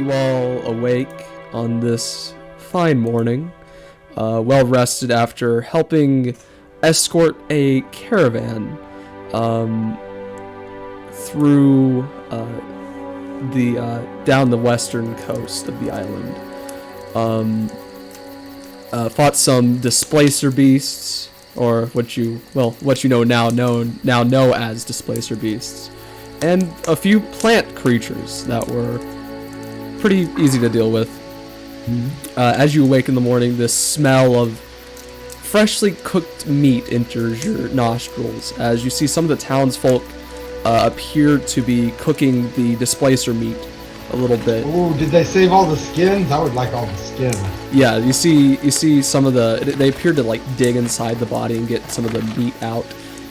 you all awake on this fine morning, well rested after helping escort a caravan through down the western coast of the island. Fought some displacer beasts, or what you now know as displacer beasts, and a few plant creatures that were pretty easy to deal with. As you awake in the morning, this smell of freshly cooked meat enters your nostrils as you see some of the townsfolk appear to be cooking the displacer meat a little bit. Oh, did they save all the skins? I would like all the skin. Yeah, you see some of they appear to like dig inside the body and get some of the meat out,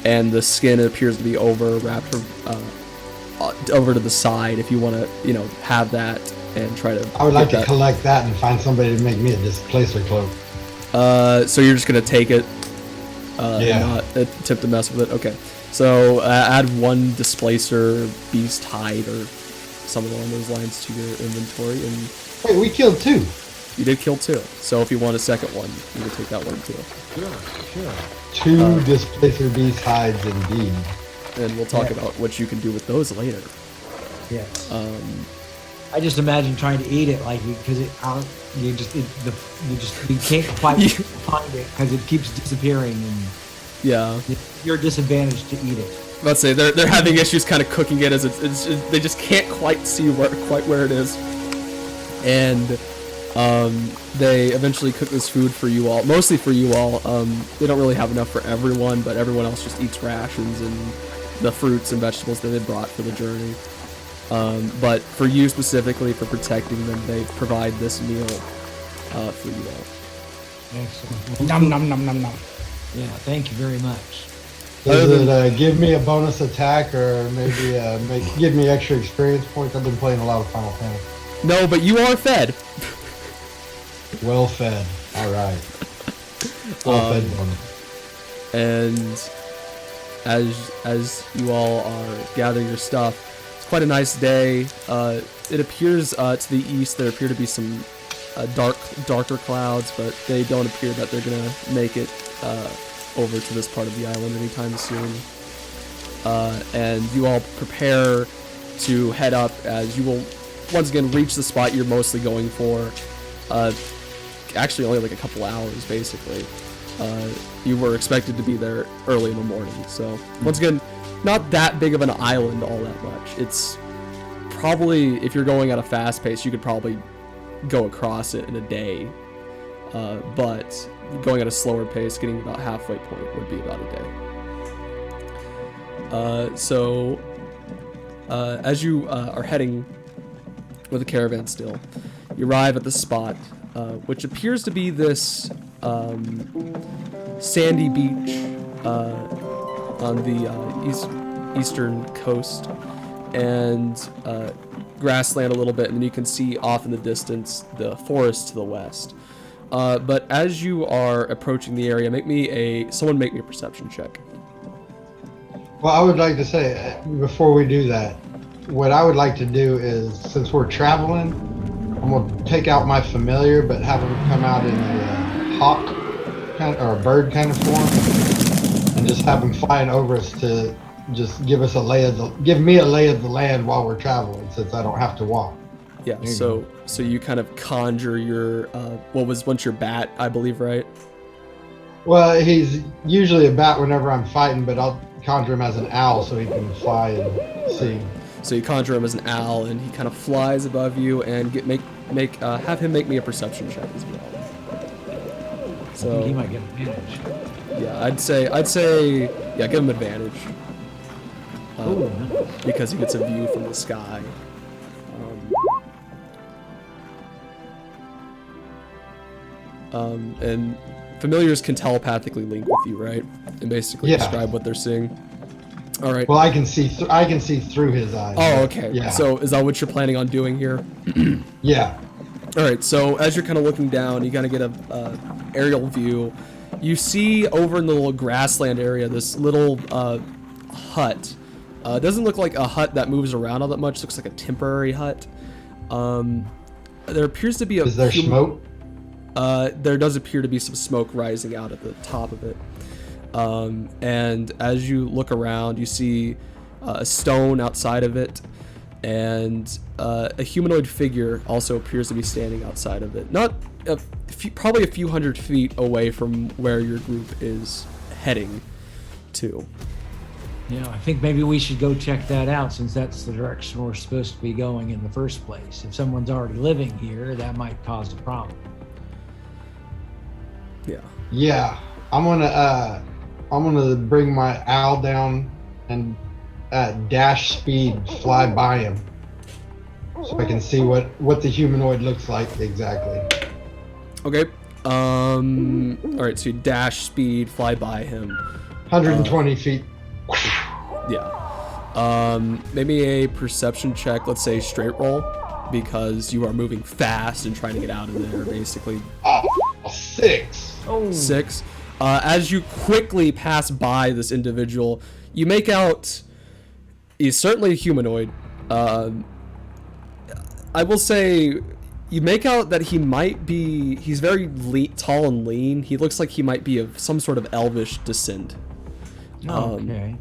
and the skin appears to be wrapped over to the side if you want to, have that and try to. I would like to collect that and find somebody to make me a displacer cloak. So you're just gonna take it, yeah. Not attempt to mess with it. Okay. So add one displacer beast hide or something along those lines to your inventory, and wait, we killed 2. you did kill 2. So if you want a second one, you can take that one too. Sure. 2 displacer beast hides indeed. And we'll talk about what you can do with those later. Yes. I just imagine trying to eat it because you can't quite find it because it keeps disappearing, and yeah, you're disadvantaged to eat it. Let's say they're having issues kind of cooking it as they just can't quite see where it is, and they eventually cook this food for you all, mostly for you all. They don't really have enough for everyone, but everyone else just eats rations and the fruits and vegetables that they brought for the journey. But for you specifically, for protecting them, they provide this meal for you all. Excellent. Nom nom nom nom nom. Yeah, thank you very much. Does it give me a bonus attack, or maybe give me extra experience points? I've been playing a lot of Final Fantasy. No, but you are fed. Well fed. All right. Well fed one. And as you all are gathering your stuff, it's quite a nice day. It appears to the east there appear to be some darker clouds, but they don't appear that they're gonna make it over to this part of the island anytime soon. And you all prepare to head up as you will once again reach the spot you're mostly going for. Actually only like a couple hours basically. You were expected to be there early in the morning, so once again, not that big of an island all that much. It's probably, if you're going at a fast pace, you could probably go across it in a day, but going at a slower pace, getting about halfway point would be about a day. So as you are heading with a caravan still, you arrive at the spot, which appears to be this sandy beach on the eastern coast, and grassland a little bit, and then you can see off in the distance the forest to the west. But as you are approaching the area, someone make me a perception check. Well, I would like to say, before we do that, what I would like to do is, since we're traveling, I'm going to take out my familiar, but have him come out in a hawk kind or a bird kind of form, and just have him flying over us to just give me a lay of the land while we're traveling, since I don't have to walk. Yeah, so you kind of conjure your what was once your bat, I believe, right? Well, he's usually a bat whenever I'm fighting, but I'll conjure him as an owl so he can fly and see. So you conjure him as an owl, and he kind of flies above you, and have him make me a perception check as well. So I think he might get advantage. Yeah, I'd say yeah, give him advantage. Because he gets a view from the sky. And familiars can telepathically link with you, right? And basically describe what they're seeing. All right. Well, I can see through his eyes. Oh, okay. Yeah. So is that what you're planning on doing here? Yeah. All right. So as you're kind of looking down, you kind of get a aerial view. You see over in the little grassland area this little hut. It doesn't look like a hut that moves around all that much. It looks like a temporary hut. there appears to be a. Is there smoke? There does appear to be some smoke rising out at the top of it. And as you look around, you see a stone outside of it, and a humanoid figure also appears to be standing outside of it. Not probably a few hundred feet away from where your group is heading to. Yeah, I think maybe we should go check that out, since that's the direction we're supposed to be going in the first place. If someone's already living here, that might cause a problem. Yeah. Yeah, I'm gonna bring my owl down and at dash speed fly by him, so I can see what the humanoid looks like exactly. Okay. All right. So you dash speed, fly by him. 120 feet. Yeah. Maybe a perception check. Let's say straight roll, because you are moving fast and trying to get out of there, basically. 6. Oh. 6. As you quickly pass by this individual, you make out he's certainly a humanoid. I will say you make out that he's very tall and lean. He looks like he might be of some sort of elvish descent. Okay.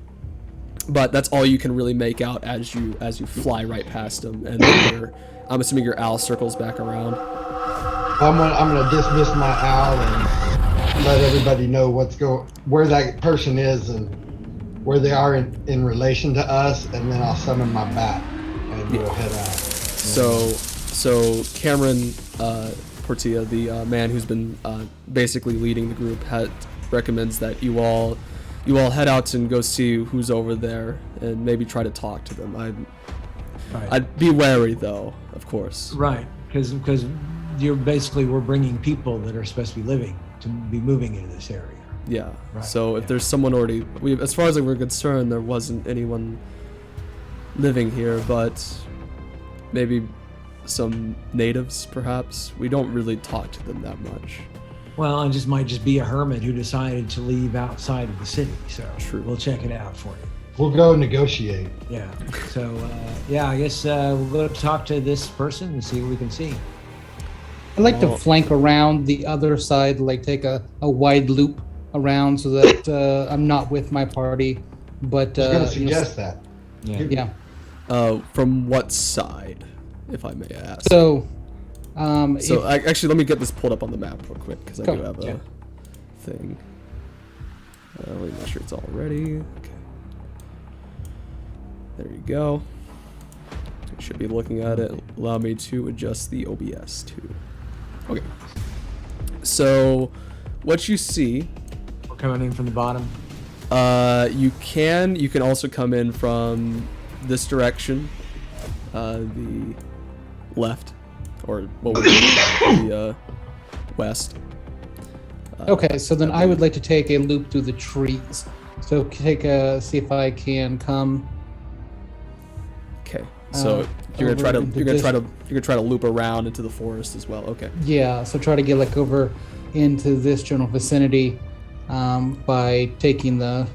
But that's all you can really make out as you fly right past him, and then I'm assuming your owl circles back around. I'm gonna dismiss my owl and let everybody know where that person is and where they are in relation to us, and then I'll summon my bat and we'll head out. So Cameron Portilla, the man who's been basically leading the group, recommends that you all head out and go see who's over there and maybe try to talk to them. I'd be wary though, of course. Right, because we're bringing people that are supposed to be moving into this area. Yeah. Right. So if there's someone already, as far as we're concerned, there wasn't anyone living here, but maybe some natives, perhaps. We don't really talk to them that much. Well, it might just be a hermit who decided to leave outside of the city. So True. We'll check it out for you. We'll go negotiate. Yeah. So I guess we'll go talk to this person and see what we can see. I'd like to flank around the other side, like take a wide loop around so that I'm not with my party. But I was going to suggest that. Yeah. From what side, if I may ask? So, actually, let me get this pulled up on the map real quick, because I do have a thing. Let me make sure it's all ready. Okay. There you go. You should be looking at it. Allow me to adjust the OBS too. Okay. So, what you see. We're coming in from the bottom. You can also come in from this direction, the left, or what would be the west. Okay, so then I would like to take a loop through the trees. So see if I can come. Okay, so you're gonna try to loop around into the forest as well. Okay. Yeah, so try to get like over into this general vicinity by taking the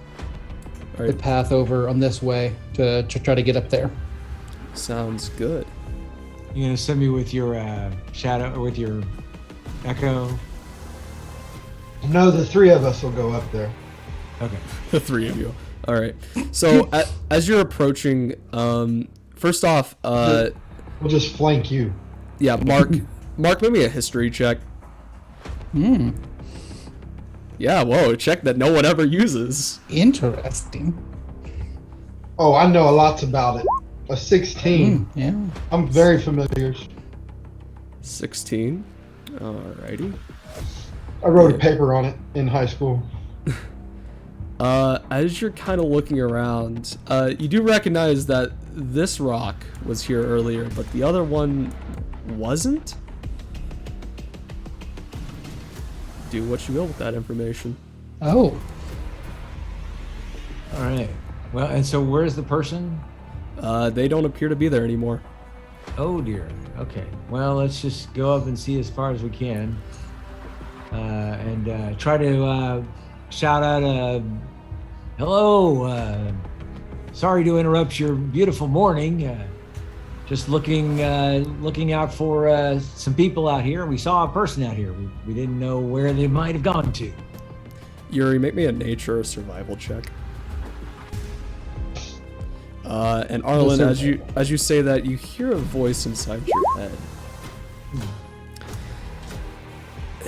path over on this way to try to get up there. Sounds good. You gonna send me with your shadow or with your echo? No, the three of us will go up there. Okay. The three of you. All right. So as you're approaching, first off, we'll just flank you. Yeah, Mark, maybe a history check. Yeah, whoa, check that no one ever uses. Interesting. Oh, I know a lot about it. A 16. Yeah. I'm very familiar. 16. Alrighty. I wrote a paper on it in high school. As you're kind of looking around, you do recognize that this rock was here earlier, but the other one wasn't. Do what you will with that information. Oh. All right. Well, and so where's the person? They don't appear to be there anymore. Oh dear. Okay. Well, let's just go up and see as far as we can, and try to shout out, "Hello! Sorry to interrupt your beautiful morning. just looking out for some people out here. We saw a person out here. We didn't know where they might have gone to. Yuri, make me a nature or survival check. And Arlen, as you say that, you hear a voice inside your head.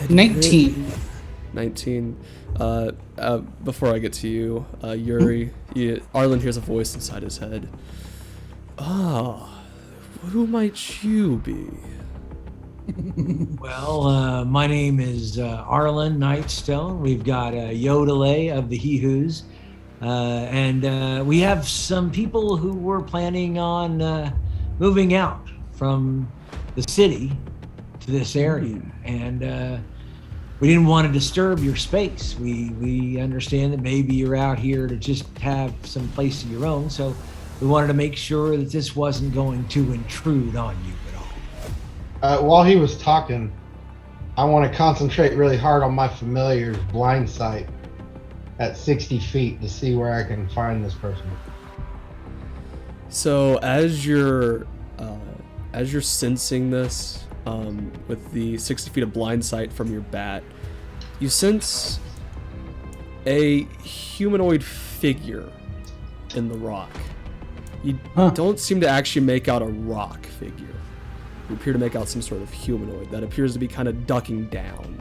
19. 19. Before I get to you, Yuri, Arlen hears a voice inside his head. Ah, who might you be? Well, my name is Arlen Nightstone. We've got Yodelay of the He-Who's. And we have some people who were planning on moving out from the city to this area. And we didn't want to disturb your space. We understand that maybe you're out here to just have some place of your own. So we wanted to make sure that this wasn't going to intrude on you at all. While he was talking, I want to concentrate really hard on my familiar's blind sight at 60 feet to see where I can find this person. So as you're sensing this, with the 60 feet of blind sight from your bat, you sense a humanoid figure in the rock. You don't seem to actually make out a rock figure. You appear to make out some sort of humanoid that appears to be kind of ducking down.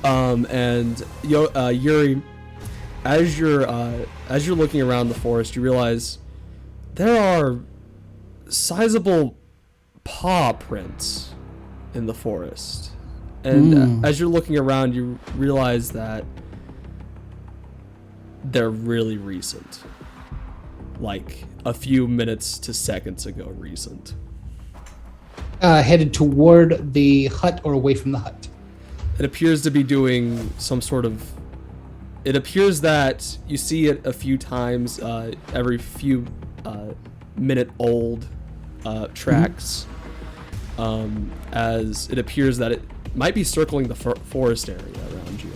And Yuri, as you're looking around the forest, you realize there are sizable paw prints in the forest. And as you're looking around, you realize that they're really recent. Like a few minutes to seconds ago recent. Headed toward the hut or away from the hut? It appears to be doing some sort of... It appears that you see it a few times every few minute-old tracks. As it appears that it might be circling the forest area around you.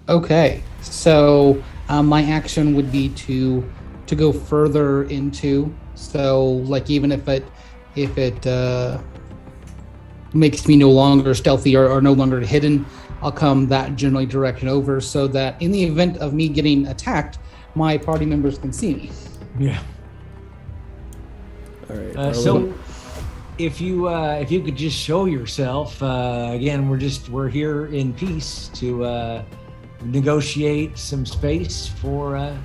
Okay. So my action would be to go further into. So like even if it makes me no longer stealthy or no longer hidden, I'll come that generally direction over so that in the event of me getting attacked, my party members can see me. Yeah. All right. So if you could just show yourself, again, we're here in peace to negotiate some space for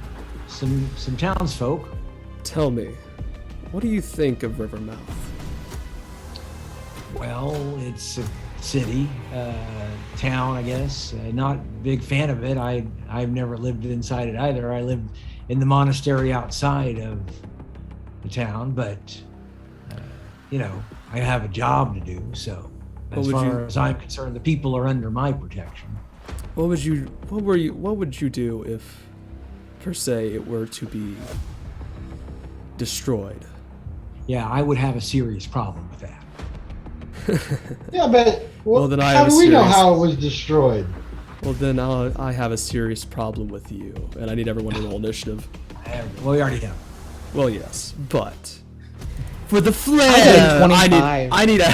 some townsfolk. Tell me, what do you think of Rivermouth? Well, it's a city, town, I guess. Not a big fan of it. I've never lived inside it either. I lived in the monastery outside of the town, but I have a job to do. So, as far as I'm concerned, the people are under my protection. What would you do if, per se, it were to be destroyed? Yeah, I would have a serious problem with that. Yeah, but then how do we know how it was destroyed? Well, then I have a serious problem with you, and I need everyone to roll initiative. Well, we already have. Well, yes, but for the flair, I need a.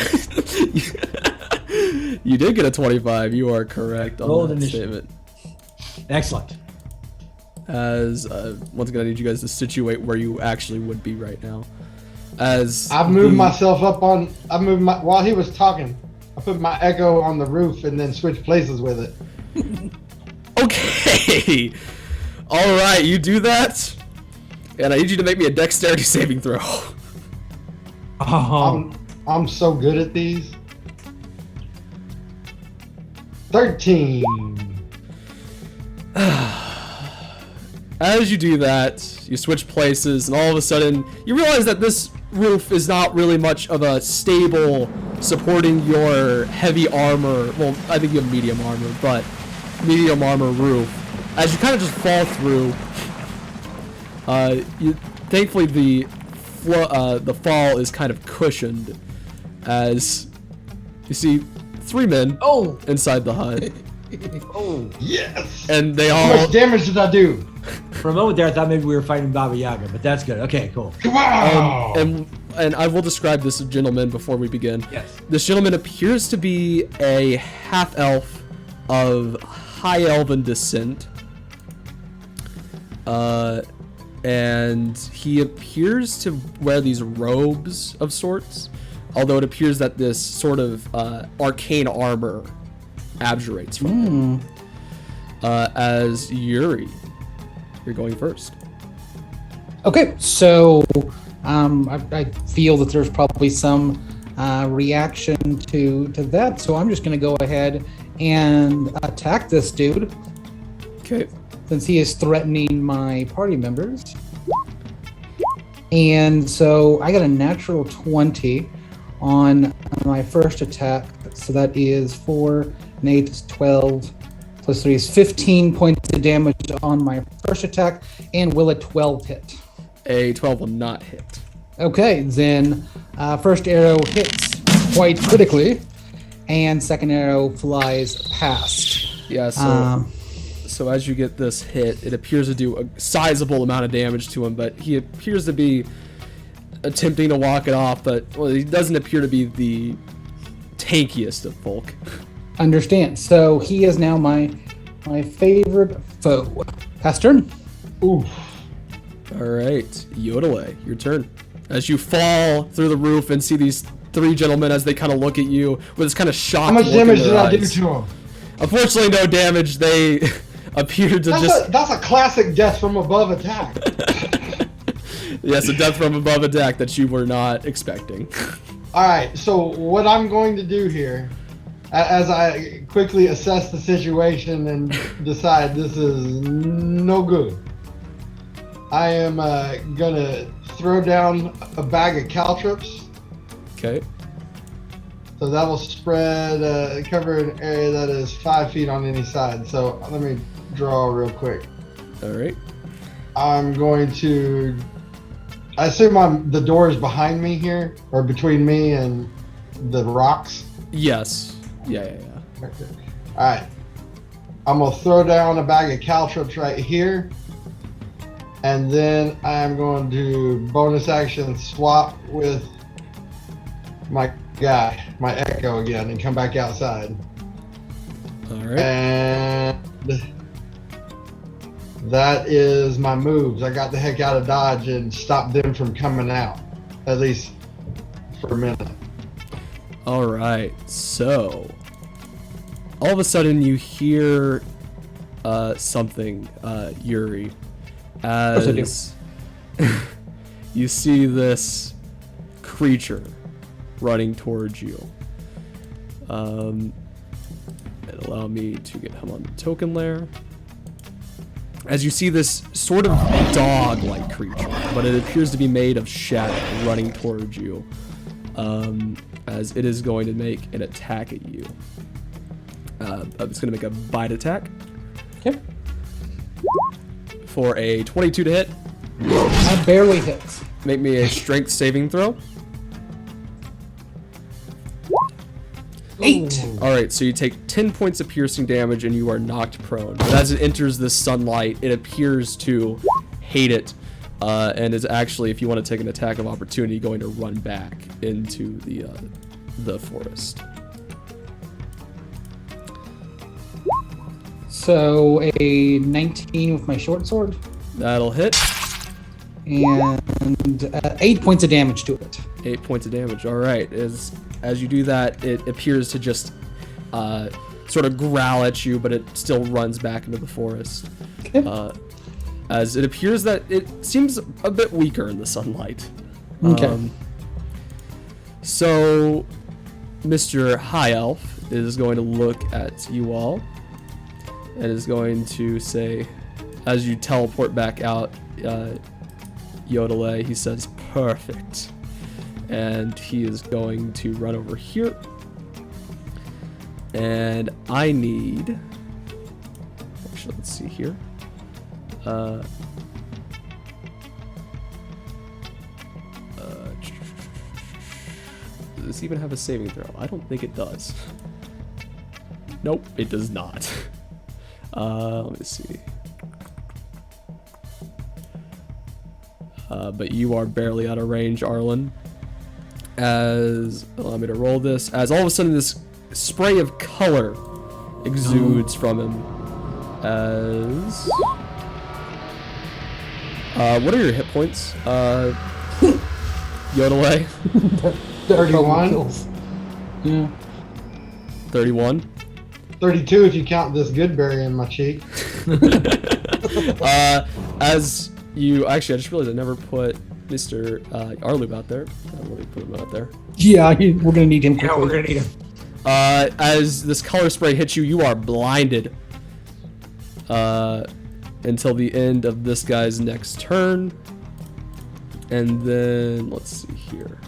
You did get a 25. You are correct on that statement. Excellent. As once again, I need you guys to situate where you actually would be right now. As I've moved myself up on. While he was talking, I put my echo on the roof and then switched places with it. Okay. All right, you do that, and I need you to make me a dexterity saving throw. Oh. I'm so good at these. 13. As you do that, you switch places, and all of a sudden, you realize that this roof is not really much of a stable supporting your heavy armor. Well, I think you have medium armor, but medium armor roof. As you kind of just fall through, thankfully the fall is kind of cushioned, as you see 3 men inside the hut. Oh, Yes. And they How all much damage did I do? for a moment there, I thought maybe we were fighting Baba Yaga, but that's good. Okay, cool. Wow. and I will describe this gentleman before we begin. Yes. This gentleman appears to be a half elf of high elven descent. And he appears to wear these robes of sorts, although it appears that this sort of arcane armor abjurates from him. As Yuri, you're going first. Okay, so I feel that there's probably some reaction to that, so I'm just going to go ahead and attack this dude. Okay. Since he is threatening my party members. And so I got a natural 20 on my first attack. So that is 4 and 8 is 12 plus 3 is 15 points of damage on my first attack. And will a 12 hit? A 12 will not hit. Okay, then first arrow hits quite critically, and second arrow flies past. Yeah, so as you get this hit, it appears to do a sizable amount of damage to him, but he appears to be attempting to walk it off, but he doesn't appear to be the tankiest of folk. Understand. So he is now my favorite foe. Pass turn. Oof. All right, Yodele, your turn. As you fall through the roof and see these three gentlemen as they kind of look at you with this kind of shocked How much look in damage their did I do eyes. to him? Unfortunately, no damage. They appear to That's a classic death from above attack. Yes, a death from above attack that you were not expecting. All right, so what I'm going to do here, as I quickly assess the situation and decide this is no good, I am gonna throw down a bag of caltrops. Okay. So that will spread, cover an area that is 5 feet on any side. So let me draw real quick. All right. I'm going to. I assume the door is behind me here, or between me and the rocks. Yes. Yeah. All right. I'm gonna throw down a bag of caltrops right here, and then I'm going to bonus action swap with my guy, my Echo again, and come back outside. All right. And that is my moves. I got the heck out of Dodge and stopped them from coming out, at least for a minute. All right. So, all of a sudden you hear something, Yuri, as you see this creature running towards you. And allow me to get him on the token layer. As you see this sort of dog-like creature, but it appears to be made of shadow running towards you, as it is going to make an attack at you. It's going to make a bite attack. Okay. For a 22 to hit. That barely hits. Make me a strength saving throw. 8. All right, so you take 10 points of piercing damage and you are knocked prone. But as it enters the sunlight, it appears to hate it, and is actually, if you want to take an attack of opportunity, going to run back into the forest. So a 19 with my short sword, That'll hit. and 8 points of damage to it. 8 points of damage. All right. As you do that, it appears to just sort of growl at you, but it still runs back into the forest. Okay. As it appears that it seems a bit weaker in the sunlight. Okay. So, Mr. High Elf is going to look at you all and is going to say, as you teleport back out, Yodele, he says, "Perfect." And he is going to run over here. And I need... Actually, let's see here. Does this even have a saving throw? I don't think it does. Nope, it does not. Let me see. But you are barely out of range, Arlen. Allow me to roll this. As all of a sudden this spray of color exudes from him. What are your hit points? Yodelay? 31. Yeah. 31. 32 if you count this good berry in my cheek. As you actually, I just realized I never put Mr. Arlube out there. I'll let me put him out there. Yeah, we're gonna need him quickly. Yeah, we're gonna need him. As this color spray hits you, you are blinded until the end of this guy's next turn. And then, let's see here.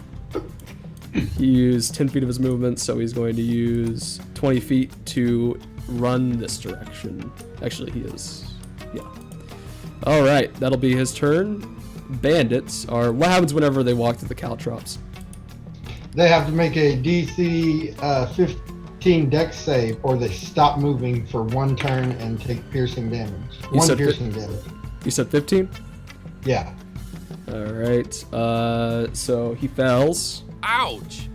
He used 10 feet of his movement, so he's going to use 20 feet to run this direction. Actually, he is. Yeah. All right, that'll be his turn. Bandits are. What happens whenever they walk to the caltrops? They have to make a DC 15 dex save, or they stop moving for 1 turn and take piercing damage. You One said piercing damage. You said 15? Yeah. All right. So he fails. Ouch!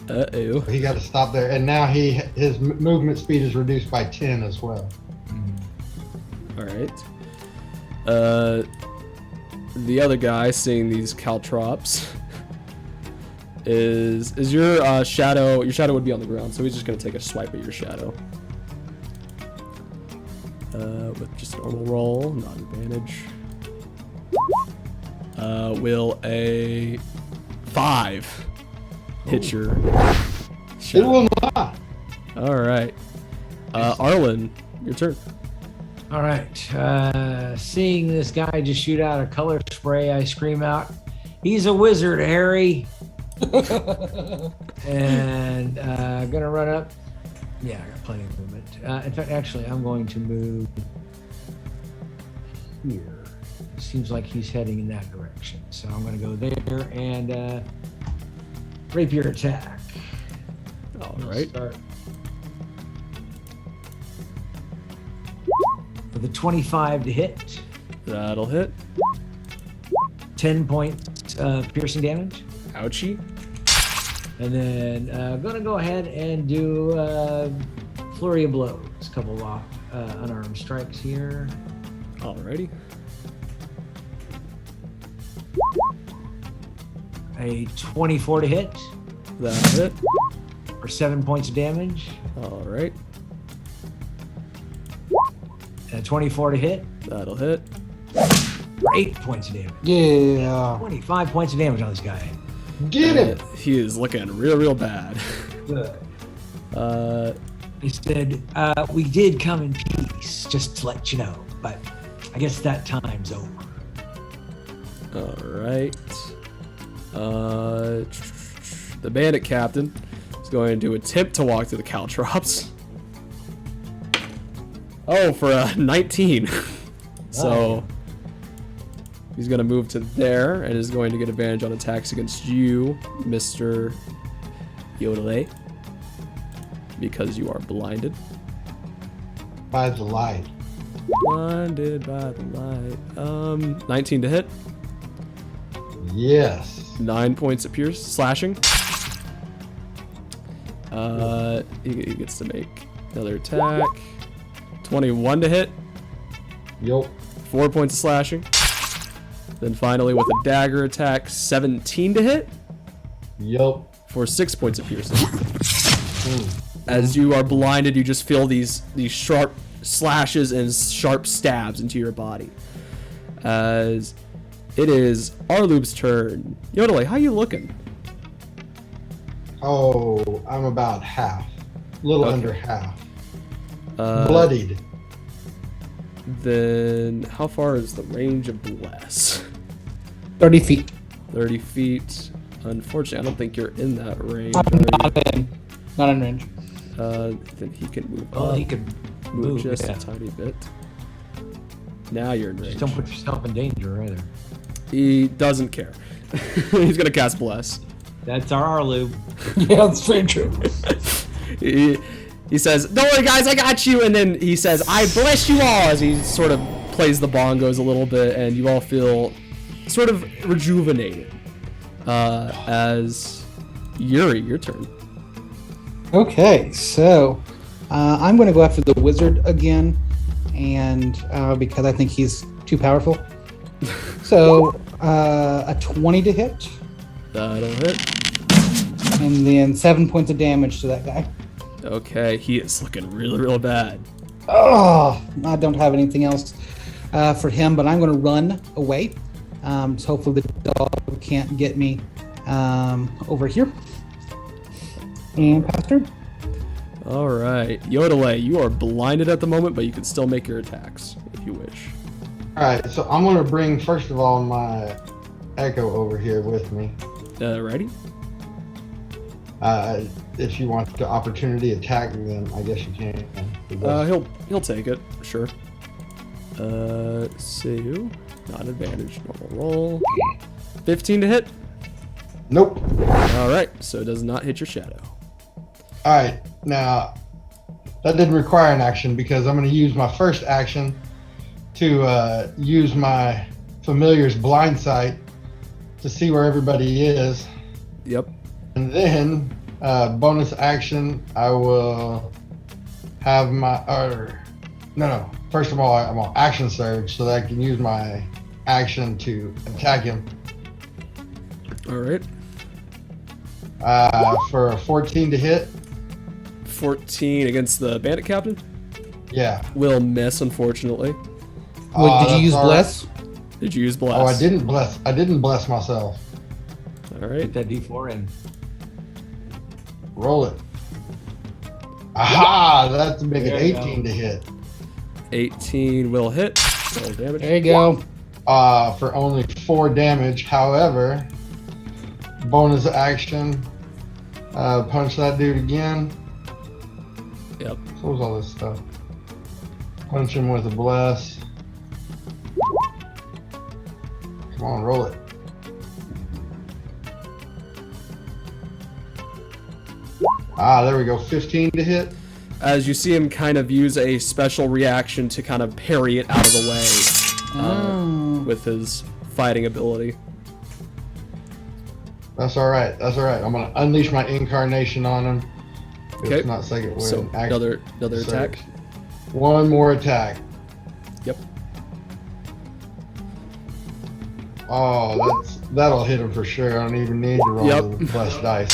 Uh-oh. He got to stop there, and now his movement speed is reduced by 10 as well. All right. The other guy seeing these caltrops is your shadow. Your shadow would be on the ground, so he's just gonna take a swipe at your shadow. With just a normal roll, not advantage. Will a 5 hit your It shadow? will not. All right. Arlen, your turn. All right. Seeing this guy just shoot out a color spray, I scream out, "He's a wizard, Harry!" And gonna run up. Yeah, I got plenty of movement. In fact, actually, I'm going to move here. It seems like he's heading in that direction, so I'm going to go there and rapier attack. All I'll right. start with a 25 to hit, That'll hit. 10 points piercing damage. Ouchie. And then I'm going to go ahead and do flurry of blows. A couple of unarmed strikes here. Alrighty. A 24 to hit That'll hit. for 7 points of damage. All right. And a 24 to hit That'll hit. for 8 points of damage. Yeah. 25 points of damage on this guy. Get him. He is looking real bad. Good. He said, "We did come in peace, just to let you know, but I guess that time's over." All right. The bandit captain is going to attempt to walk to the caltrops. Oh, for a 19. So he's going to move to there and is going to get advantage on attacks against you, Mr. Yodelay, because you are blinded. By the light. Blinded by the light. 19 to hit. Yes. 9 points of pierce slashing. He gets to make another attack. 21 to hit. Yup. 4 points of slashing. Then finally with a dagger attack, 17 to hit Yup. for 6 points of piercing. As you are blinded, you just feel these sharp slashes and sharp stabs into your body. As it is Arlube's turn. Yodelay, how you looking? Oh, I'm about half. A little Okay. under half. Uh, Bloodied. Then how far is the range of Bless? 30 feet. 30 feet. Unfortunately, I don't think you're in that range. Not in range. Then he can move Well, up. he could Move move, just yeah. a tiny bit. Now you're in Just range. don't put yourself in danger either. He doesn't care. He's gonna cast Bless. That's our Arlu. Yeah, that's very true. He says, "Don't worry, guys, I got you." And then he says, "I bless you all," as he sort of plays the bongos a little bit, and you all feel sort of rejuvenated. As Yuri, your turn. Okay, so I'm going to go after the wizard again, and because I think he's too powerful. So a 20 to hit, That'll hit. and then 7 points of damage to that guy. Okay, he is looking really, real bad. Oh, I don't have anything else for him, but I'm going to run away. So hopefully the dog can't get me over here. And Pastor? All right, Yodele, you are blinded at the moment, but you can still make your attacks if you wish. All right, so I'm gonna bring first of all my Echo over here with me. Ready? If you want the opportunity attack, then I guess you can. He'll take it, sure. So not advantage, normal roll. 15 to hit. Nope. All right, so it does not hit your shadow. All right, now that didn't require an action because I'm going to use my first action to use my familiar's blind sight to see where everybody is. Yep. And then bonus action, I will have my First of all, I'm on action surge so that I can use my action to attack him. All right. For a 14 to hit. 14 against the bandit captain. Yeah. Will miss, unfortunately. Did you use all bless? right. Did you use bless? Oh, I didn't bless. I didn't bless myself. All right. Get that D4 in. Roll it. Aha! That's a big There you 18 to hit. 18 will hit. Roll damage. There you go. For only 4 damage. However, bonus action, punch that dude again. Yep. What was all this stuff? Punch him with a bless. Come on, roll it. There we go. 15 to hit. As you see him kind of use a special reaction to kind of parry it out of the way with his fighting ability. That's all right. That's all right. I'm gonna unleash my incarnation on him. Okay. It's not second win. So another attack. One more attack. Yep. Oh, that'll hit him for sure. I don't even need to roll the blessed dice.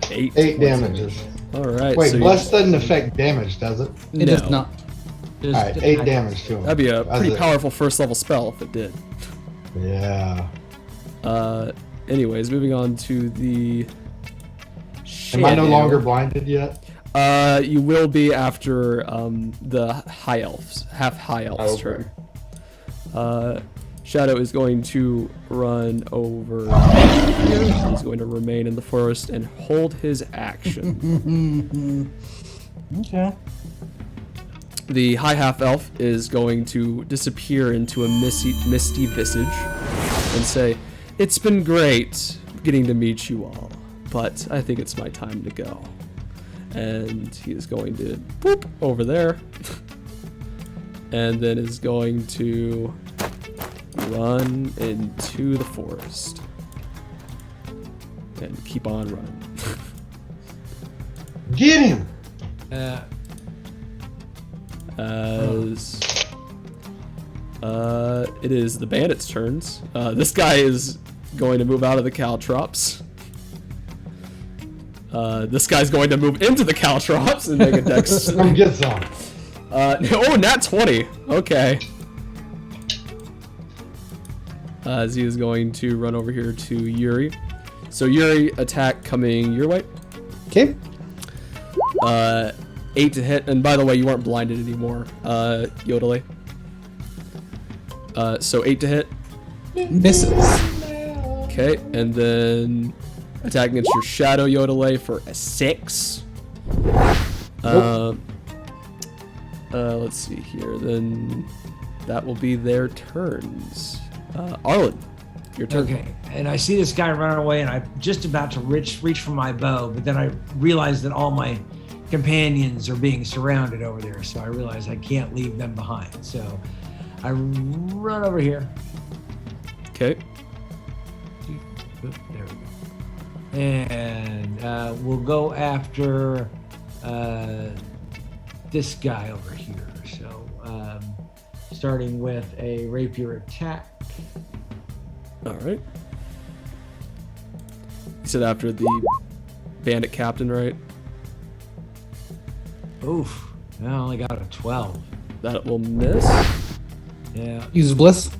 8 damages. All right. Wait, so bless doesn't affect damage, does it? It does not. All right, 8 damage to him. That'd be a That's pretty it. powerful first level spell if it did. Yeah. Anyways, moving on to the. Am I no Shadow. longer blinded yet? You will be after the high elves, half high elves Okay. turn. Shadow is going to run over here. He's going to remain in the forest and hold his action. Okay. The high half elf is going to disappear into a misty visage and say, "It's been great getting to meet you all, but I think it's my time to go." And he is going to boop over there and then is going to run into the forest and keep on running. Get him! As it is the bandits' turns. This guy is going to move out of the caltrops. This guy's going to move into the caltrops and make a dex. Come get some. Nat 20. Okay. As he is going to run over here to Yuri. So Yuri, attack coming your way. Okay. 8 to hit, and by the way, you aren't blinded anymore, Yodele. So 8 to hit. Misses. Okay, and then attack against your Shadow Yodele for a 6. Let's see here. Then that will be their turns. Arlen, your turn. Okay, and I see this guy running away, and I'm just about to reach for my bow, but then I realize that all my companions are being surrounded over there, so I realize I can't leave them behind. So I run over here. Okay. Oop, there we go. And we'll go after this guy over here. So starting with a rapier attack. All right. You said after the bandit captain, right? Oof. I only got a 12. That will miss. Yeah, Use bliss.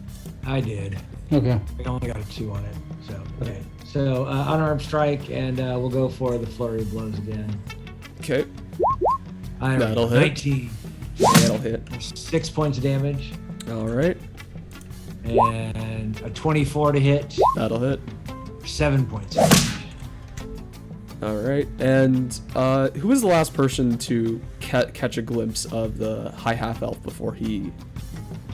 I did. Okay. I only got a 2 on it. So, okay. So, unarmed strike, and we'll go for the flurry of blows again. Okay. That'll hit. 19. That'll hit. 6 points of damage. All right. And a 24 to hit. That'll hit. 7 points of damage. All right. And who was the last person to catch a glimpse of the high half elf before he?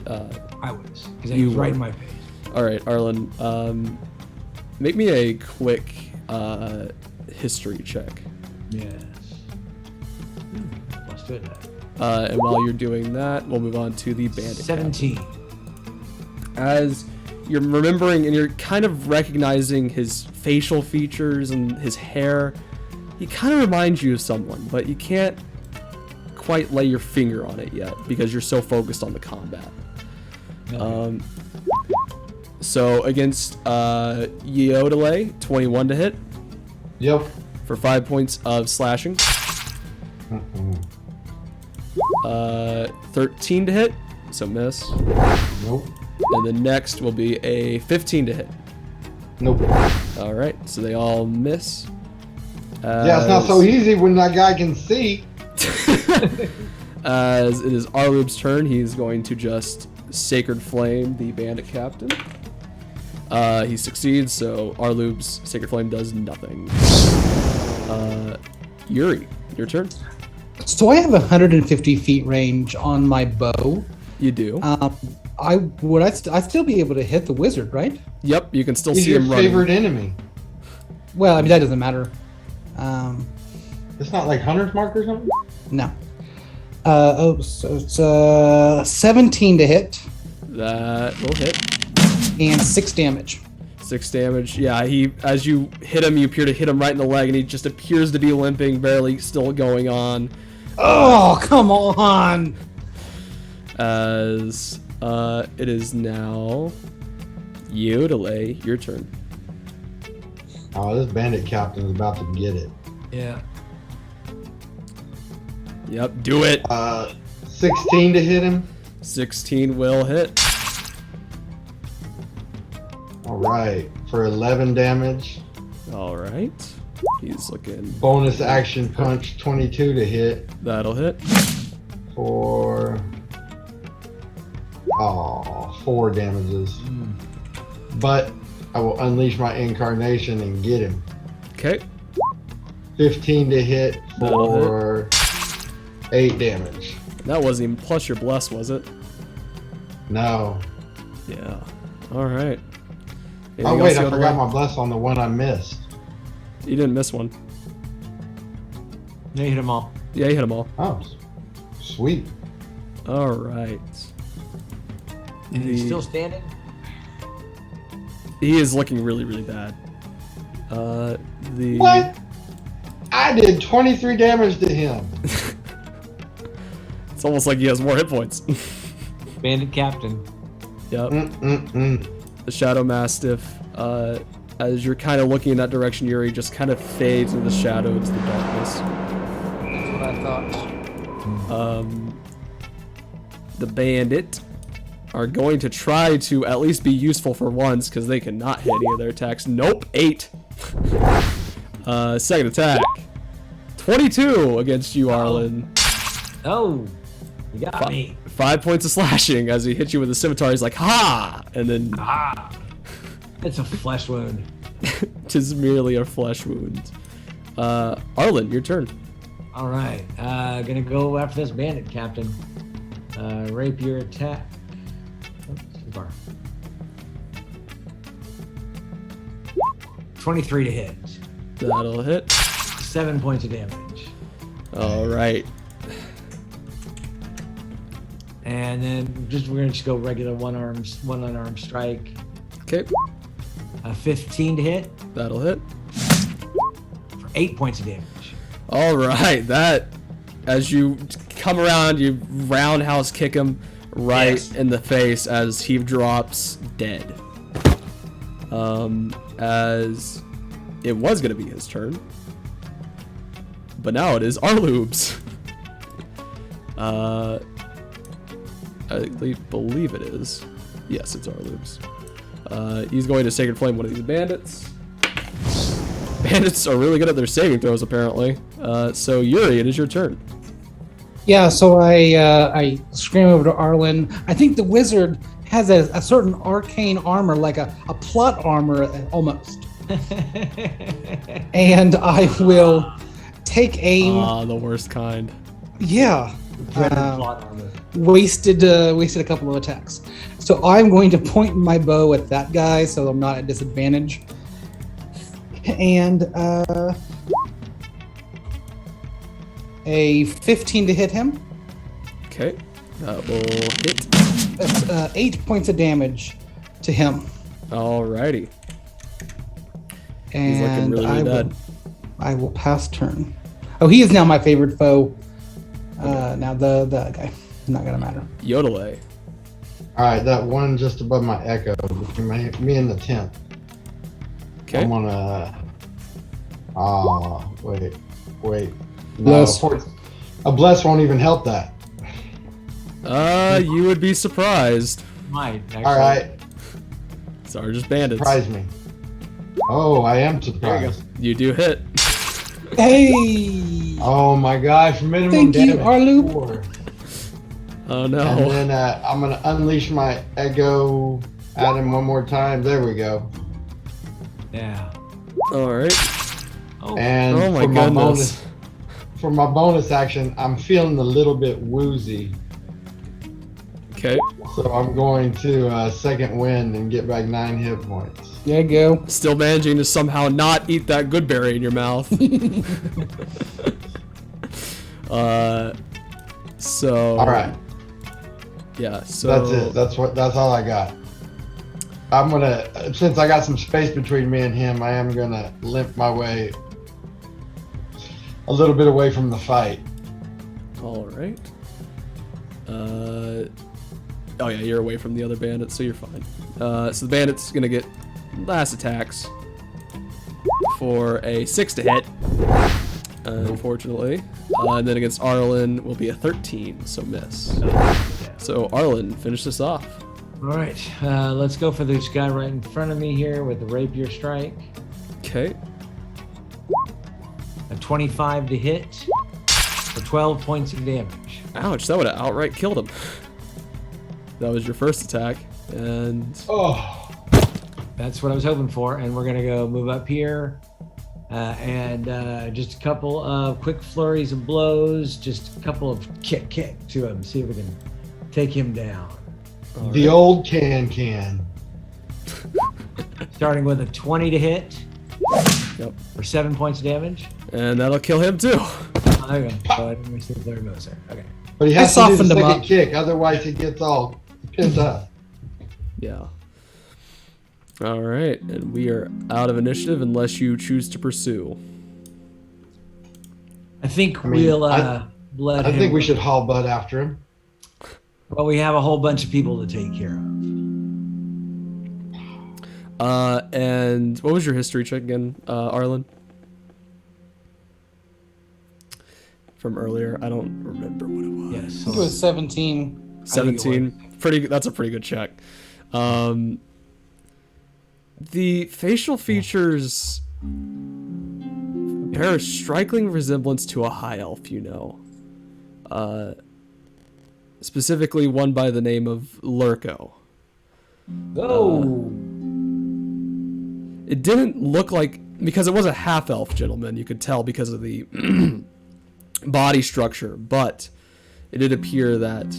I was, because he You was right were. in my face. All right, Arlen. Make me a quick history check. Yes. Let's do it. And while you're doing that, we'll move on to the bandit. 17. As you're remembering and you're kind of recognizing his facial features and his hair, he kind of reminds you of someone, but you can't quite lay your finger on it yet because you're so focused on the combat. Okay. So against Yodele, 21 to hit Yep. for 5 points of slashing. 13 to hit, so miss. Nope. And the next will be a 15 to hit. Nope. All right, so they all miss. Yeah, it's not so easy when that guy can see. As it is Arlub's turn, he's going to just Sacred Flame the bandit captain. He succeeds, so Arlub's Sacred Flame does nothing. Yuri, your turn. So I have 150 feet range on my bow. You do. I'd still be able to hit the wizard, right? Yep, you can still He's see your him running. favorite enemy. Well, I mean that doesn't matter. It's not like Hunter's Mark or something? No. So it's 17 to hit That will hit. and 6 damage. 6 damage. Yeah, as you hit him, you appear to hit him right in the leg, and he just appears to be limping, barely still going on. Oh, come on! As it is now Yodele, your turn. Oh, this bandit captain is about to get it. Yeah. Yep, do it. 16 to hit him. 16 will hit. All right, for 11 damage. All right. He's looking. Bonus action punch, 22 to hit That'll hit. for 4 damages. But I will unleash my incarnation and get him. Okay. 15 to hit That'll for 8 damage. That wasn't even plus your bless, was it? No. Yeah. All right. Oh Anything wait, else I you forgot wanna my bless on the one I missed. You didn't miss one. You hit them all. Yeah, you hit them all. Oh, sweet. All right. And he's still standing? He is looking really, really bad. What? I did 23 damage to him. It's almost like he has more hit points. Bandit captain. Yep. Mm-mm-mm. The Shadow Mastiff, as you're kind of looking in that direction, Yuri just kind of fades into the shadow, into the darkness. That's what I thought. The bandit are going to try to at least be useful for once, because they cannot hit any of their attacks. Nope, 8. Second attack. 22 against you, Arlen. Oh, you got me. 5 points of slashing as he hits you with a scimitar. He's like, ha! And then It's a flesh wound. tis merely a flesh wound. Arlen, your turn. All right, gonna go after this bandit captain. Rapier attack. Oh, too far. 23 to hit. That'll hit. 7 points of damage. All right. And then we're gonna just go regular one unarmed strike. Okay, 15 to hit that'll hit. for 8 points of damage. All right, that as you come around, you roundhouse kick him right Yes. in the face as he drops dead. As it was gonna be his turn, but now it is Arlub's. I believe it is. Yes, it's Arlub's. He's going to Sacred Flame one of these bandits. Bandits are really good at their saving throws, apparently. So Yuri, it is your turn. Yeah, so I scream over to Arlen. I think the wizard has a certain arcane armor, like a plot armor almost. And I will take aim. The worst kind. Yeah. Dreaded plot armor. Wasted a couple of attacks. So I'm going to point my bow at that guy so I'm not at disadvantage. And a 15 to hit him. Okay, that will hit. That's 8 points of damage to him. Alrighty. And He's looking really dead. I will pass turn. Oh, he is now my favorite foe. Now the guy. Not gonna matter. Yodele. All right, that one just above my echo between me and the tent. Okay. I'm gonna. Wait. No, Bless. a bless won't even help that. You would be surprised. Might actually. All right, Sarge's bandits. surprise me. Oh, I am There you surprised. You do hit. Hey! Oh my gosh, minimum Thank you, damage. Arloop. 4. Oh And no. then I'm gonna unleash my ego at him one more time. There we go. Yeah. Alright. Oh. And Oh my for my goodness. for my bonus action, I'm feeling a little bit woozy, Okay. so I'm going to second wind and get back 9 hit points. There you go. Still managing to somehow not eat that good berry in your mouth. So. All right, Yeah. So. that's it. That's all I got. I'm gonna, since I got some space between me and him, I am gonna limp my way a little bit away from the fight. All right. Oh yeah, you're away from the other bandits, so you're fine. So the bandit's gonna get last attacks for a 6 to hit, unfortunately. And then against Arlen will be a 13, so miss. So Arlen, finish this off. All right. Let's go for this guy right in front of me here with the rapier strike. Okay. A 25 to hit for 12 points of damage. Ouch, that would have outright killed him. That was your first attack, and Oh, That's what I was hoping for. And we're gonna go move up here, and just a couple of quick flurries of blows, just a couple of kick to him. See if we can take him down. the old can. Starting with a 20 to hit Yep. for 7 points of damage. And that'll kill him too. Okay. Oh, I didn't miss the flurry moves there. Okay. But he has I to do the softened him second up. kick, otherwise he gets all pinned up. Yeah. All right, and we are out of initiative unless you choose to pursue. I think I mean, we'll I let him. think we should haul butt after him. Well, we have a whole bunch of people to take care of. And what was your history check again, Arlen? From earlier, I don't remember what it was. Yes. I think it was 17. 17. That's a pretty good check. The facial features bear a striking resemblance to a high elf, you know. Specifically one by the name of Lurko. Oh. It didn't look like, because it was a half elf, gentlemen, you could tell because of the body structure, but it did appear that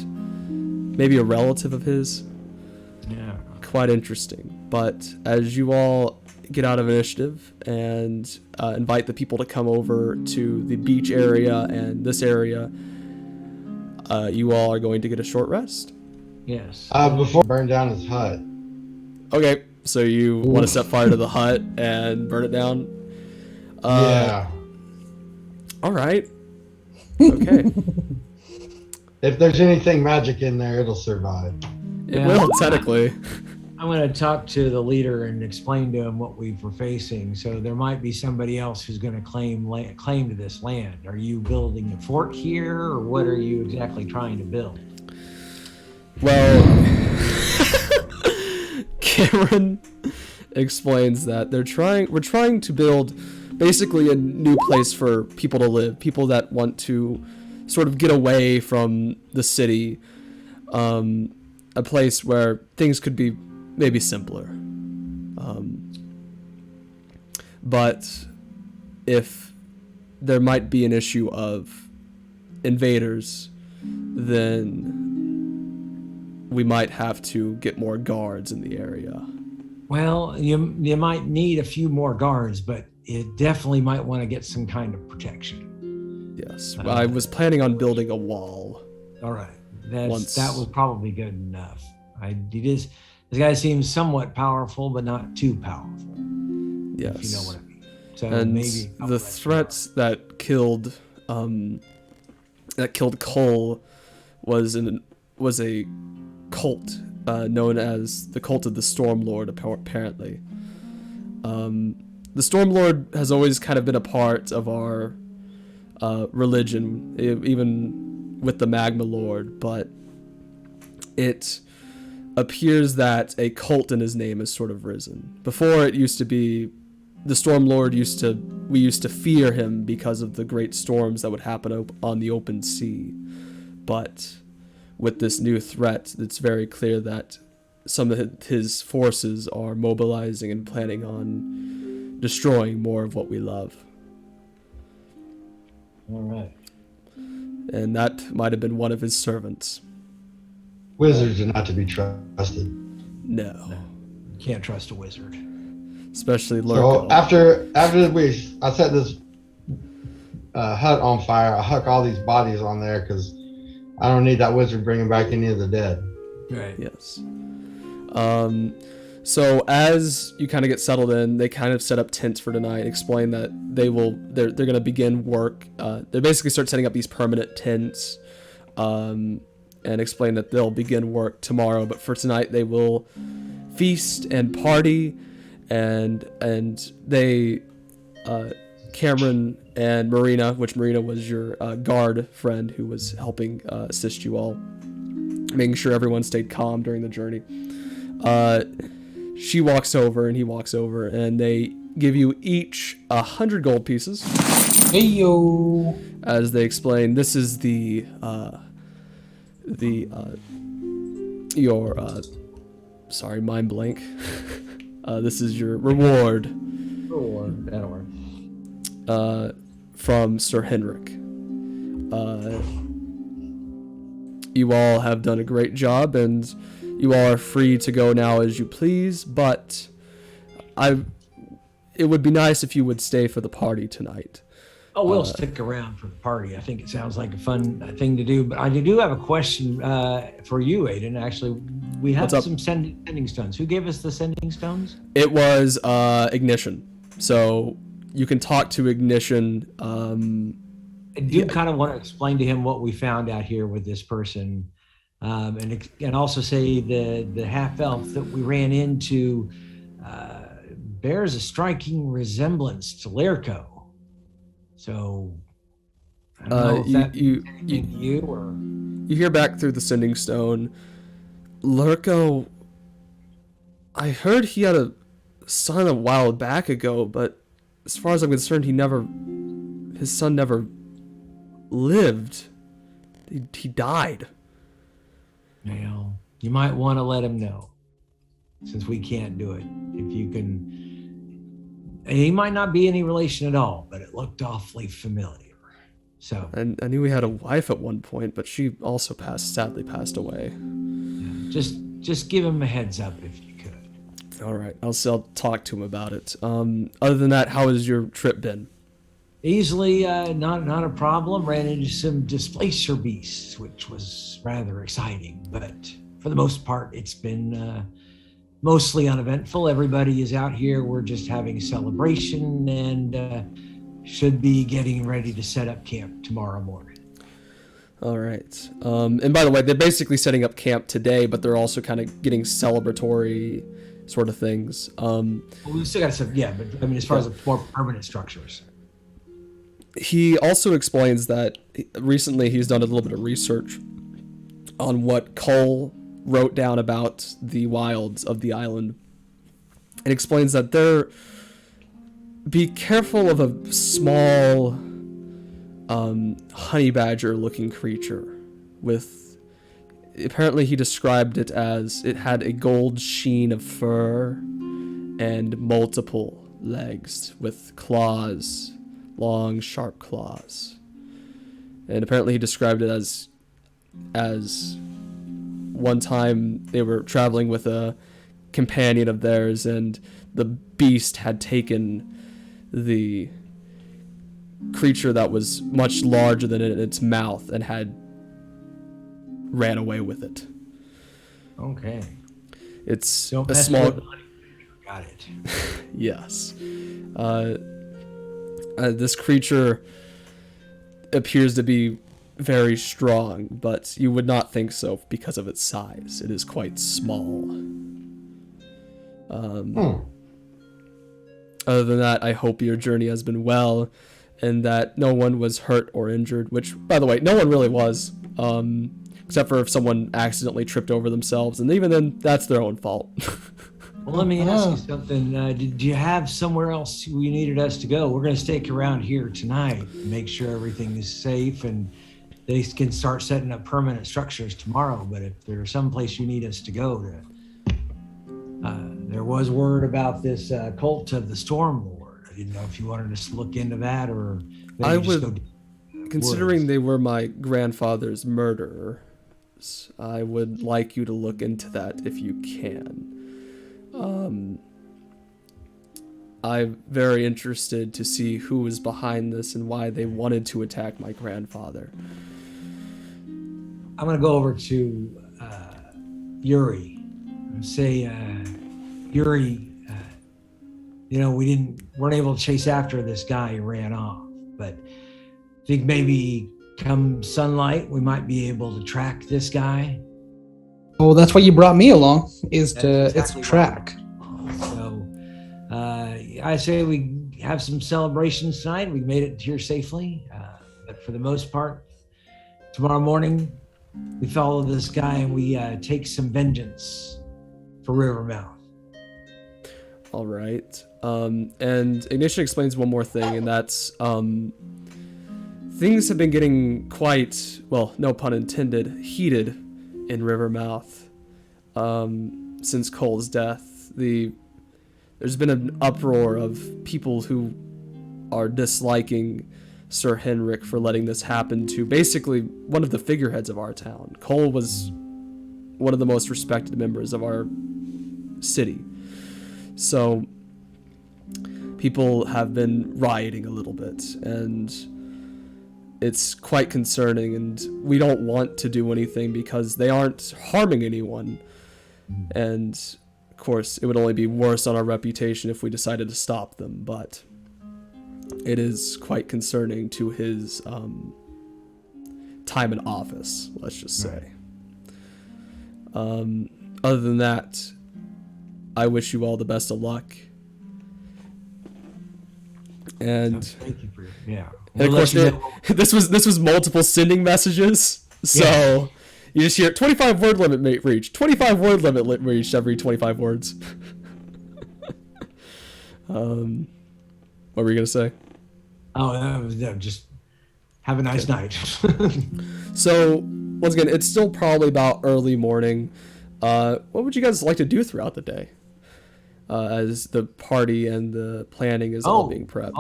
maybe a relative of his. Yeah. Quite interesting. But as you all get out of initiative and invite the people to come over to the beach area and this area. You all are going to get a short rest. Yes. Before burn down his hut. Okay, so you want to set fire to the hut and burn it down? Yeah. All right. Okay. If there's anything magic in there, it'll survive. It will, technically. I'm going to talk to the leader and explain to him what we were facing. So there might be somebody else who's going to claim to this land. Are you building a fort here, or what are you exactly trying to build? Well, Cameron explains that we're trying to build basically a new place for people to live, people that want to sort of get away from the city, a place where things could be maybe simpler. But if there might be an issue of invaders, then we might have to get more guards in the area. Well, you might need a few more guards, but it definitely might want to get some kind of protection. Yes, I was planning on building a wall. All right, that was probably good enough. This guy seems somewhat powerful, but not too powerful. Yes, if you know what I mean. So and maybe the threats that killed Cole was a cult known as the Cult of the Stormlord, apparently. The Stormlord has always kind of been a part of our religion, even with the Magma Lord, but it appears that a cult in his name has sort of risen. Before, it used to be the Stormlord we used to fear him because of the great storms that would happen on the open sea. But with this new threat, it's very clear that some of his forces are mobilizing and planning on destroying more of what we love. All right. And that might have been one of his servants. Wizards are not to be trusted. No. You can't trust a wizard. Especially Lurko. So after I set this hut on fire, I huck all these bodies on there because I don't need that wizard bringing back any of the dead. Right. Yes. So as you kind of get settled in, they kind of set up tents for tonight, explain that they're going to begin work. They basically start setting up these permanent tents, and explain that they'll begin work tomorrow, but for tonight they will feast and party, and they Cameron and Marina, which Marina was your guard friend who was helping assist you all, making sure everyone stayed calm during the journey. She walks over and he walks over, and they give you each 100 gold pieces. Hey yo! As they explain, this is sorry, mind blank. This is your reward. That'll work. From Sir Henrik. You all have done a great job, and you all are free to go now as you please, but it would be nice if you would stay for the party tonight. Oh, we'll stick around for the party. I think it sounds like a fun thing to do. But I do have a question for you, Aiden. Actually, we have some sending stones. Who gave us the sending stones? It was Ignition. So you can talk to Ignition. I do kind of want to explain to him what we found out here with this person, and also say the half elf that we ran into bears a striking resemblance to Lurko. So I don't know if you or you hear back through the sending stone. Lurko, I heard he had a son a while back ago, but as far as I'm concerned, his son never lived. He died. Well, you might want to let him know, since we can't do it. If you can. He might not be any relation at all, but it looked awfully familiar. So and I knew he had a wife at one point, but she also sadly passed away. Yeah, just give him a heads up if you could. All right, I'll talk to him about it. Other than that, how has your trip been? Easily, not a problem. Ran into some displacer beasts, which was rather exciting. But for the most part, it's been mostly uneventful. Everybody is out here. We're just having a celebration and should be getting ready to set up camp tomorrow morning. All right. And by the way, they're basically setting up camp today, but they're also kind of getting celebratory sort of things. We still got some, yeah, but I mean, as far as the more permanent structures. He also explains that recently he's done a little bit of research on what Cole wrote down about the wilds of the island. It explains that be careful of a small honey badger looking creature with, apparently he described it as it had a gold sheen of fur and multiple legs with claws, long sharp claws. And apparently he described it as one time they were traveling with a companion of theirs and the beast had taken the creature that was much larger than it in its mouth and had ran away with it. Okay. It's Don't a mess small. with money. Got it. Yes. This creature appears to be very strong, but you would not think so because of its size. It is quite small. Other than that, I hope your journey has been well and that no one was hurt or injured, which, by the way, no one really was, except for if someone accidentally tripped over themselves, and even then, that's their own fault. Well, let me ask you something. Did you have somewhere else you needed us to go? We're going to stick around here tonight, make sure everything is safe, and they can start setting up permanent structures tomorrow. But if there's someplace you need us to go to, there was word about this cult of the Storm Lord. I didn't know if you wanted us to look into that or maybe I just would, go. considering they were my grandfather's murderers, I would like you to look into that if you can. I'm very interested to see who was behind this and why they wanted to attack my grandfather. I'm going to go over to Yuri and say, Yuri, we weren't able to chase after this guy who ran off, but I think maybe come sunlight, we might be able to track this guy. Oh, that's why you brought me along, is to Exactly it's track. So I say we have some celebrations tonight. We made it here safely, but for the most part, tomorrow morning, we follow this guy and we take some vengeance for Rivermouth. All right. And Ignition explains one more thing, and that's things have been getting quite, well, no pun intended, heated in Rivermouth since Cole's death. There's been an uproar of people who are disliking Sir Henrik for letting this happen to basically one of the figureheads of our town. Cole was one of the most respected members of our city. So people have been rioting a little bit, and it's quite concerning, and we don't want to do anything because they aren't harming anyone. And of course, it would only be worse on our reputation if we decided to stop them, but it is quite concerning to his time in office, let's just say. Other than that, I wish you all the best of luck. And Thank you for yeah. And of course, this was multiple sending messages, so you just hear 25 word limit reached, 25 word limit reached every 25 words. What were you gonna say? Oh, that was just have a nice night. So once again, it's still probably about early morning. What would you guys like to do throughout the day? As the party and the planning is all being prepped.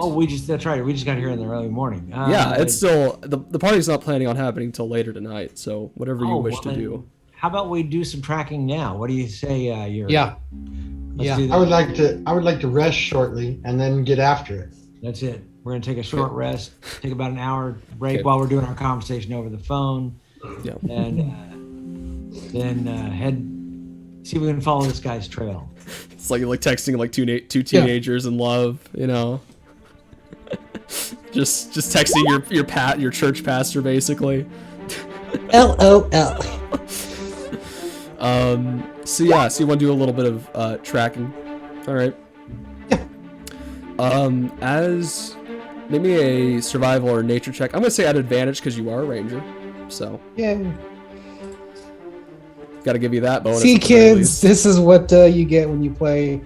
That's right. We just got here in the early morning. Yeah, it's still, the party's not planning on happening till later tonight, so whatever you wish to do. How about we do some tracking now? What do you say, Yuri? Yeah. Let's do that. I would like to rest shortly and then get after it. That's it. We're gonna take a short rest, take about an hour break Okay. while we're doing our conversation over the phone, Yeah. and then head see if we can follow this guy's trail. It's like texting like two teenagers in love, you know. just texting your church pastor basically. LOL. So you want to do a little bit of tracking. All right. Yeah. As maybe a survival or nature check. I'm gonna say at advantage because you are a ranger. So Yeah. got to give you that bonus. See, at the very kids, least. this is what you get when you play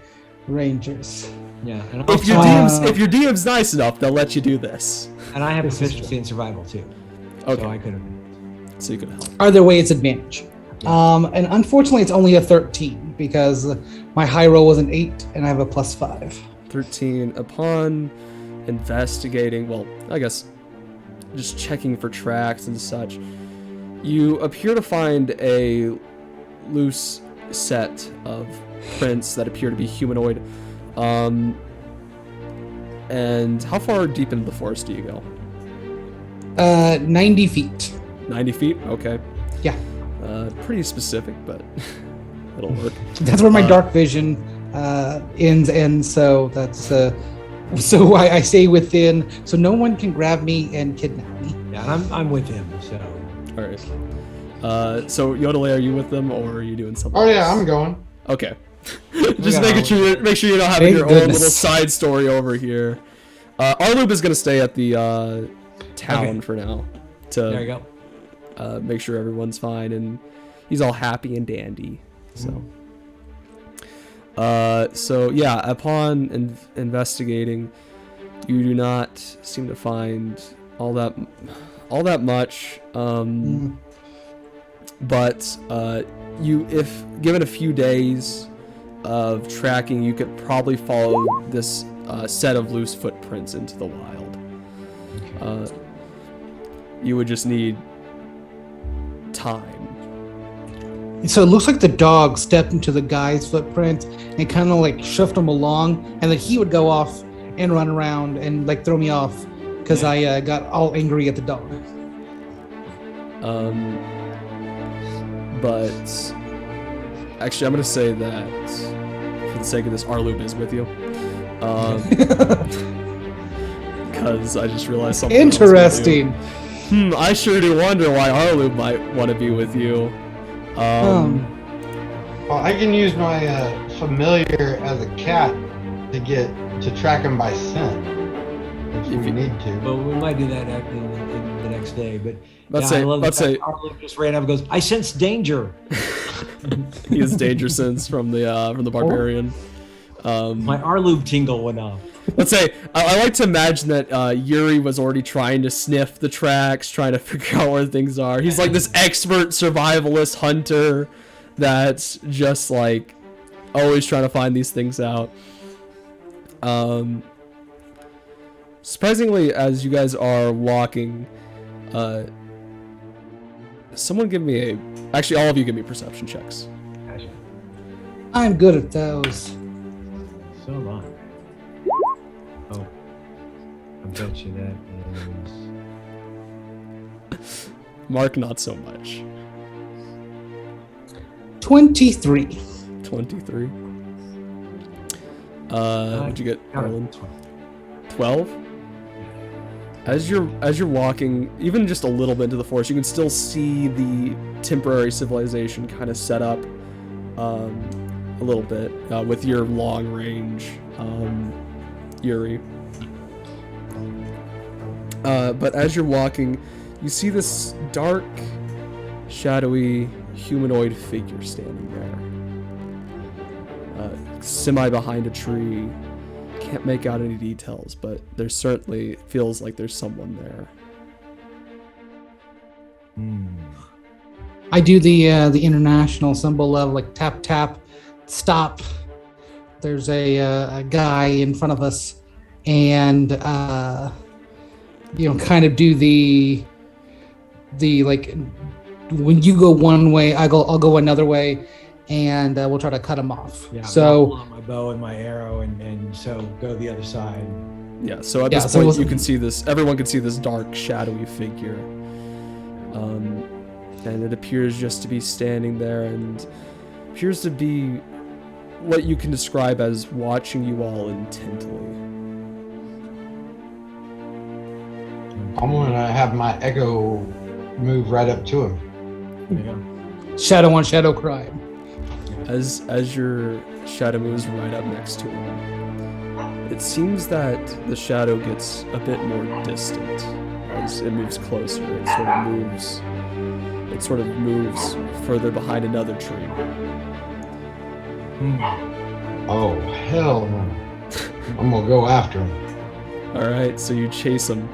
Rangers. Yeah, and If your DM's nice enough, they'll let you do this. and I have This is proficiency in survival too, Okay. so I could have. So you can help. Either way, it's advantage. And unfortunately, it's only a 13 because my high roll was an 8 and I have a +5. 13 upon investigating, well, I guess just checking for tracks and such. You appear to find a loose set of prints that appear to be humanoid. And how far deep into the forest do you go? 90 feet. 90 feet? Okay. Yeah. Pretty specific, but it'll work. That's where my dark vision ends, and so that's so I stay within, so no one can grab me and kidnap me. Yeah, and I'm with him. So All right. So Yodele, are you with them, or are you doing something? Oh yeah, else? I'm going. Okay. Just Yeah. make sure you're not having Thank your own goodness. little side story over here. Arloop is gonna stay at the town Okay. for now there you to go. make sure everyone's fine and he's all happy and dandy. So yeah, upon investigating, you do not seem to find all that much. But you, if given a few days of tracking, you could probably follow this set of loose footprints into the wild. You would just need time. So it looks like the dog stepped into the guy's footprint and kind of like shoved him along, and then he would go off and run around and like throw me off because I got all angry at the dog. But actually, I'm gonna say that for the sake of this, Arloop is with you. Because I just realized something else with Interesting. you. I sure do wonder why Arloop might want to be with you. Well, I can use my familiar as a cat to track him by scent if we need to. Well, we might do that in the next day. But I love let's the say fact Arlo just ran up and goes, "I sense danger." he has danger sense from the barbarian. My Arlube tingle went off. Let's say I like to imagine that Yuri was already trying to sniff the tracks, trying to figure out where things are. He's like this expert survivalist hunter that's just like always trying to find these things out. Surprisingly, as you guys are walking, someone give me actually all of you give me perception checks. I'm good at those. So am I. Oh, I bet you that is. Mark, not so much. 23. 23. What'd you get, Arlen? 12. As you're walking, even just a little bit into the forest, you can still see the temporary civilization kind of set up a little bit with your long range, Yuri. But as you're walking, you see this dark, shadowy humanoid figure standing there, semi behind a tree. Can't make out any details, but there certainly feels like there's someone there. I do the international symbol of like tap tap, stop. There's a guy in front of us, and kind of do the like when you go one way, I'll go another way, and we'll try to cut him off. Yeah. I'll So pull out my bow and my arrow, and so go the other side. Yeah, so at Yeah, this so point we'll- you can see this, everyone can see this dark, shadowy figure. And it appears just to be standing there and appears to be what you can describe as watching you all intently. I'm gonna have my echo move right up to him. There you go. shadow on shadow crime. As your shadow moves right up next to him, it seems that the shadow gets a bit more distant as it moves closer. It sort of moves further behind another tree. Oh hell no! I'm gonna go after him. All right, so you chase him,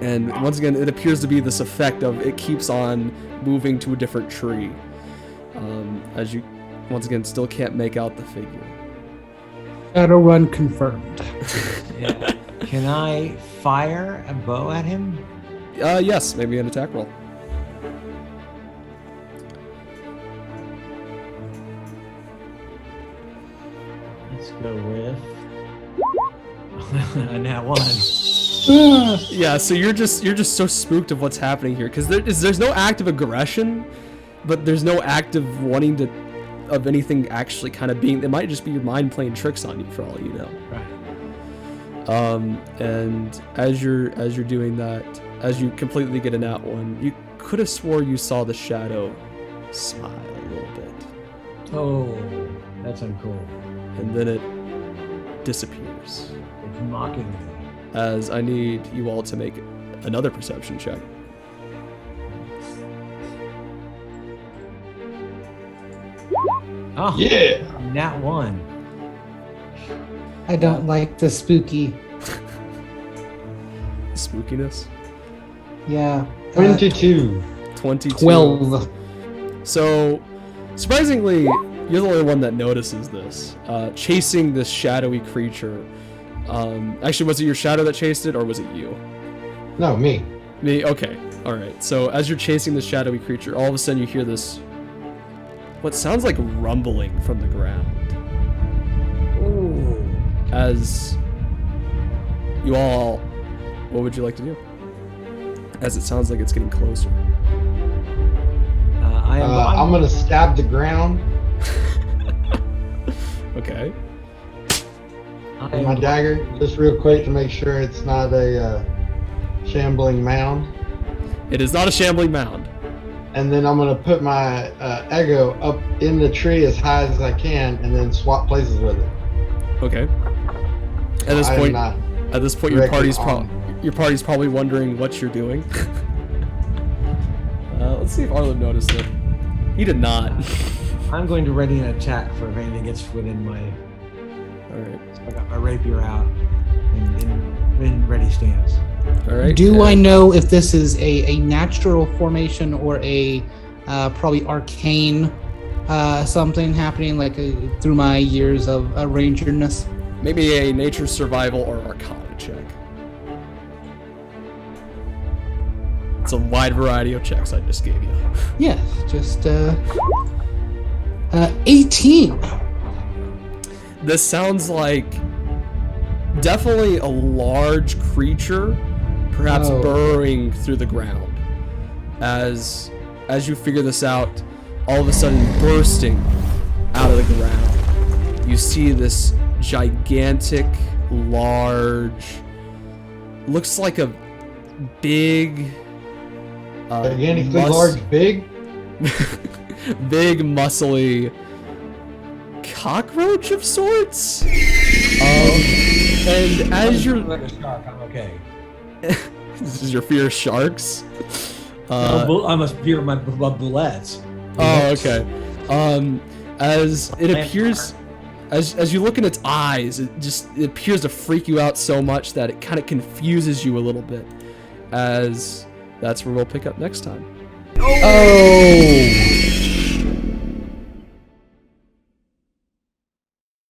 and once again, it appears to be this effect of it keeps on moving to a different tree. As you, once again, still can't make out the figure. Shadow run confirmed. Yeah. Can I fire a bow at him? Yes, maybe an attack roll. Let's go with a nat 1. Yeah, so you're just so spooked of what's happening here because there's no act of aggression, but there's no act of wanting to, of anything actually kind of being. It might just be your mind playing tricks on you for all you know. Right. And as you're doing that, as you completely get a nat 1, you could have swore you saw the shadow smile a little bit, Oh, that's uncool. and then it disappears. It's mocking me. As I need you all to make another perception check. Oh, Yeah. nat 1. I don't like the spooky. Spookiness. Yeah. 22. 22. 12. So, surprisingly, you're the only one that notices this. Chasing this shadowy creature. Actually, was it your shadow that chased it, or was it you? No, me. Me? Okay. Alright. So, as you're chasing this shadowy creature, all of a sudden you hear this, what sounds like rumbling from the ground. Ooh. As you all, what would you like to do? As it sounds like it's getting closer. I'm gonna stab the ground Okay. with my dagger, just real quick to make sure it's not a shambling mound. It is not a shambling mound. And then I'm gonna put my ego up in the tree as high as I can, and then swap places with it. Okay. At this I am point, not your directly party's probably wondering what you're doing. Let's see if Arlen noticed it. He did not. I'm going to ready an attack for if anything gets within my. All right. So I got my rapier out and in ready stance. All right. Do I know if this is a natural formation or a probably arcane something happening like through my years of rangerness? Maybe a nature survival or arcana check. It's a wide variety of checks I just gave you. Yeah, just 18. This sounds like definitely a large creature, perhaps Oh. burrowing through the ground. As you figure this out, all of a sudden bursting out of the ground, you see this gigantic, large, looks like a big, gigantically large, big. big, muscly cockroach of sorts. And as you're, like a shark, I'm okay. this is your fear of sharks. I must fear my bullets. Oh, okay. As it appears, as you look in its eyes, it appears to freak you out so much that it kind of confuses you a little bit. As that's where we'll pick up next time. Oh.